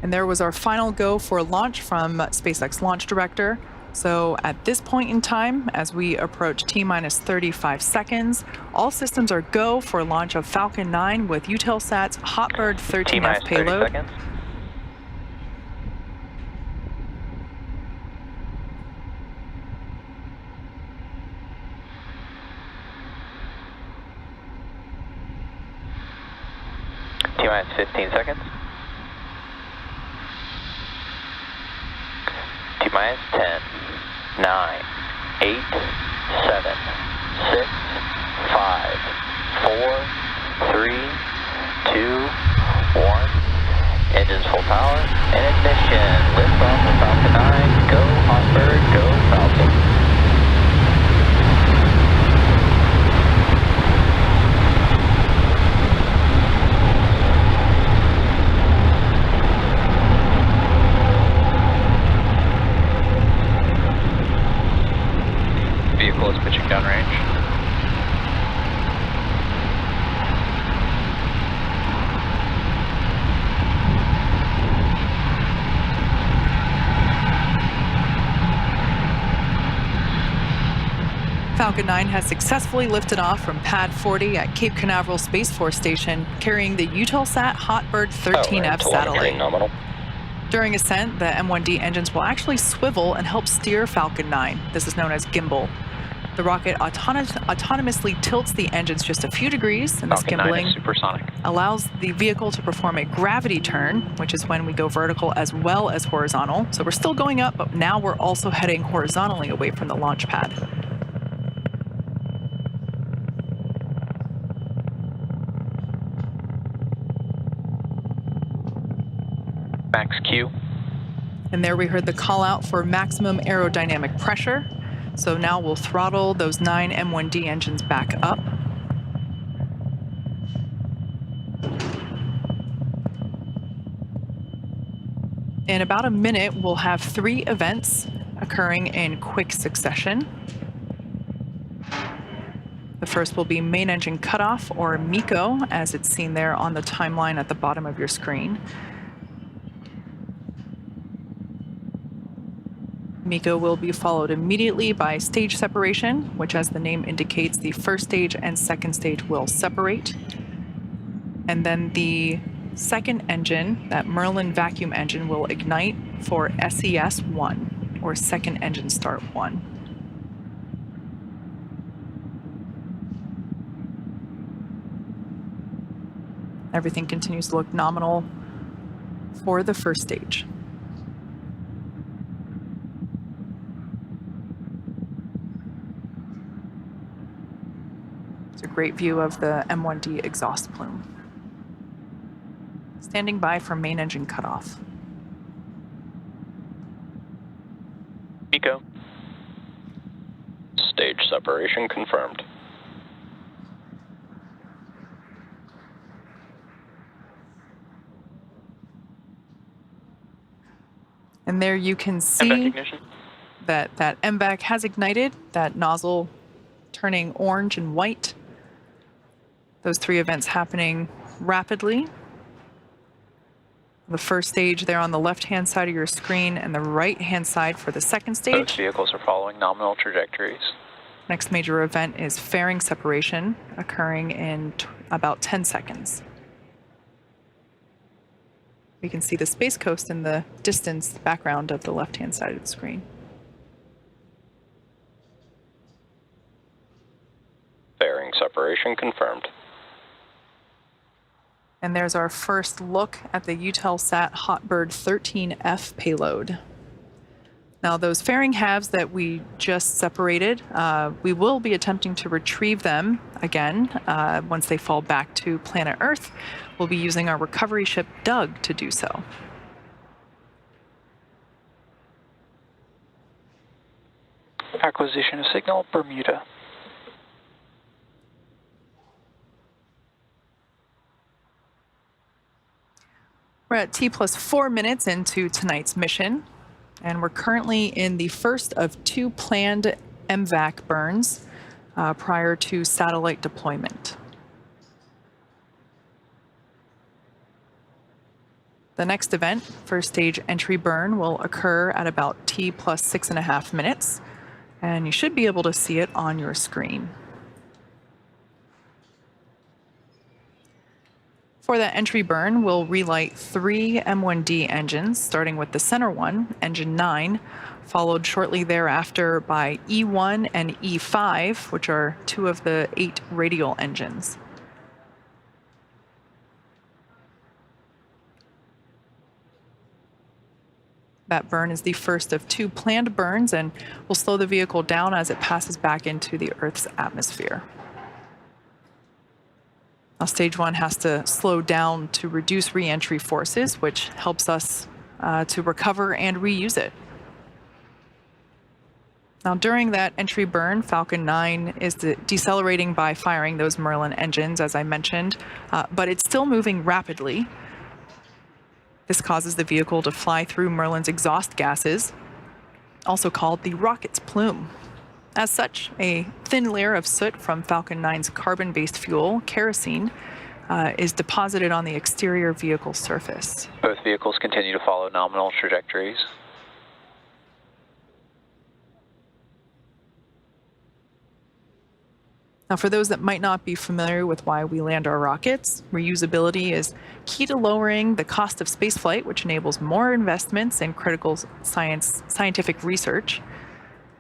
And there was our final go for launch from SpaceX launch director. So at this point in time, as we approach T-minus 35 seconds, all systems are go for launch of Falcon 9 with Eutelsat's Hotbird 13F payload. 30 seconds. T-minus 15 seconds. T-minus 10, 9, 8, 7, 6, 5, 4, 3, 2, 1. Engines full power and ignition. Lift off of Falcon 9. Go Hotbird, go Falcon. Vehicle is pitching downrange. Falcon 9 has successfully lifted off from Pad 40 at Cape Canaveral Space Force Station, carrying the Eutelsat Hotbird 13F satellite. Nominal. During ascent, the M1D engines will actually swivel and help steer Falcon 9. This is known as gimbal. The rocket autonomously tilts the engines just a few degrees, and this gimbling supersonic. allows the vehicle to perform a gravity turn, which is when we go vertical as well as horizontal. So we're still going up, but now we're also heading horizontally away from the launch pad. Max Q. And there we heard the call out for maximum aerodynamic pressure. So now we'll throttle those 9 M1D engines back up. In about a minute, we'll have 3 events occurring in quick succession. The first will be main engine cutoff, or MECO, as it's seen there on the timeline at the bottom of your screen. MECO will be followed immediately by stage separation, which, as the name indicates, the first stage and second stage will separate. And then the second engine, that Merlin vacuum engine, will ignite for SES-1, or second engine start 1. Everything continues to look nominal for the first stage. A great view of the M1D exhaust plume. Standing by for main engine cutoff. MECO. Stage separation confirmed. And there you can see that MVAC has ignited, that nozzle turning orange and white. Those 3 events happening rapidly. The first stage there on the left-hand side of your screen, and the right-hand side for the second stage. Both vehicles are following nominal trajectories. Next major event is fairing separation, occurring in about 10 seconds. We can see the Space Coast in the distance background of the left-hand side of the screen. Fairing separation confirmed. And there's our first look at the Eutelsat Hotbird 13F payload. Now, those fairing halves that we just separated, we will be attempting to retrieve them again once they fall back to planet Earth. We'll be using our recovery ship Doug to do so. Acquisition of signal, Bermuda. We're at T+4 minutes into tonight's mission, and we're currently in the first of 2 planned MVAC burns prior to satellite deployment. The next event, first stage entry burn, will occur at about T plus 6.5 minutes, and you should be able to see it on your screen. For that entry burn, we'll relight 3 M1D engines, starting with the center one, engine 9, followed shortly thereafter by E1 and E5, which are 2 of the 8 radial engines. That burn is the first of 2 planned burns and will slow the vehicle down as it passes back into the Earth's atmosphere. Now, stage 1 has to slow down to reduce re-entry forces, which helps us to recover and reuse it. Now, during that entry burn, Falcon 9 is decelerating by firing those Merlin engines, as I mentioned, but it's still moving rapidly. This causes the vehicle to fly through Merlin's exhaust gases, also called the rocket's plume. As such, a thin layer of soot from Falcon 9's carbon-based fuel, kerosene, is deposited on the exterior vehicle surface. Both vehicles continue to follow nominal trajectories. Now, for those that might not be familiar with why we land our rockets, reusability is key to lowering the cost of spaceflight, which enables more investments in critical scientific research.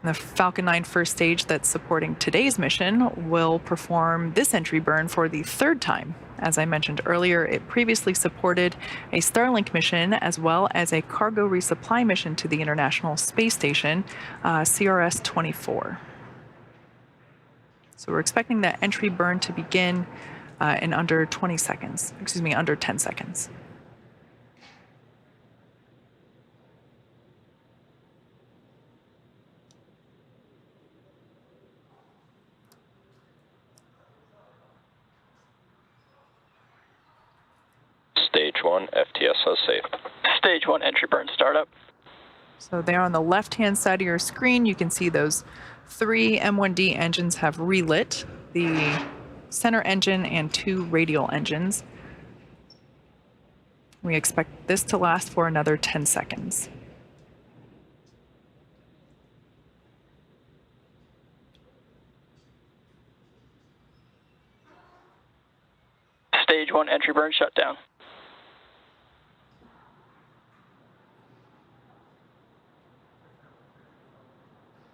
And the Falcon 9 first stage that's supporting today's mission will perform this entry burn for the 3rd time. As I mentioned earlier, it previously supported a Starlink mission as well as a cargo resupply mission to the International Space Station, CRS-24. So we're expecting that entry burn to begin in under 10 seconds. Stage 1, FTSO safe. Stage 1 entry burn startup. So there on the left-hand side of your screen, you can see those 3 M1D engines have relit, the center engine and 2 radial engines. We expect this to last for another 10 seconds. Stage 1 entry burn shutdown.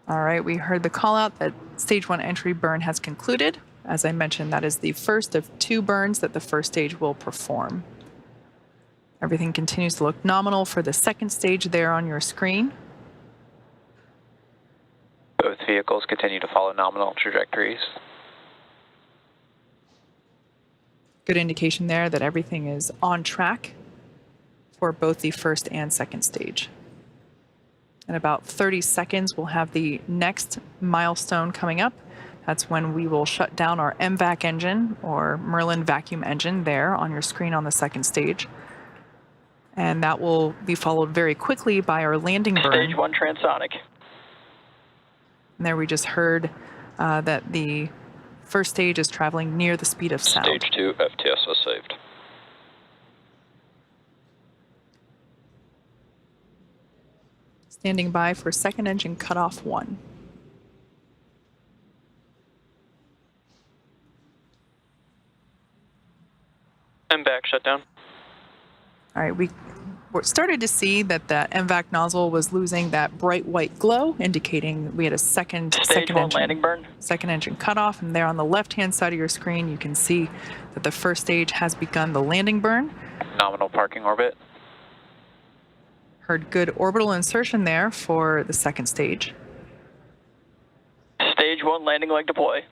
All right, we heard the call out that stage 1 entry burn has concluded. As I mentioned, that is the first of 2 burns that the first stage will perform. Everything continues to look nominal for the second stage there on your screen. Both vehicles continue to follow nominal trajectories. Good indication there that everything is on track for both the first and second stage. In about 30 seconds, we'll have the next milestone coming up. That's when we will shut down our MVAC engine, or Merlin vacuum engine, there on your screen on the second stage. And that will be followed very quickly by our landing burn. Stage 1 transonic. And there we just heard that the first stage is traveling near the speed of sound. Stage 2, FTSO saved. Standing by for second engine cutoff 1. MVAC shutdown. All right, we started to see that that MVAC nozzle was losing that bright white glow, indicating we had a second engine cutoff. And there on the left-hand side of your screen, you can see that the first stage has begun the landing burn. Nominal parking orbit. Heard good orbital insertion there for the second stage. Stage 1 landing leg deploy.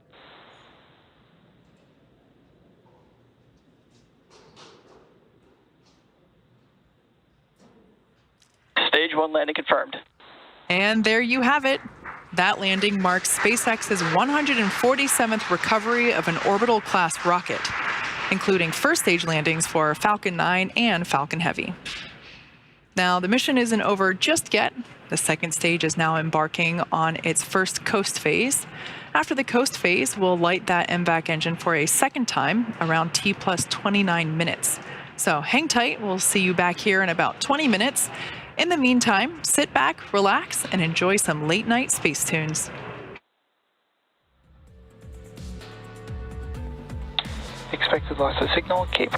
Stage 1 landing confirmed. And there you have it. That landing marks SpaceX's 147th recovery of an orbital class rocket, including first stage landings for Falcon 9 and Falcon Heavy. Now, the mission isn't over just yet. The second stage is now embarking on its first coast phase. After the coast phase, we'll light that MVAC engine for a second time around T plus 29 minutes. So hang tight. We'll see you back here in about 20 minutes. In the meantime, sit back, relax, and enjoy some late night space tunes. Expected loss of signal, Cape.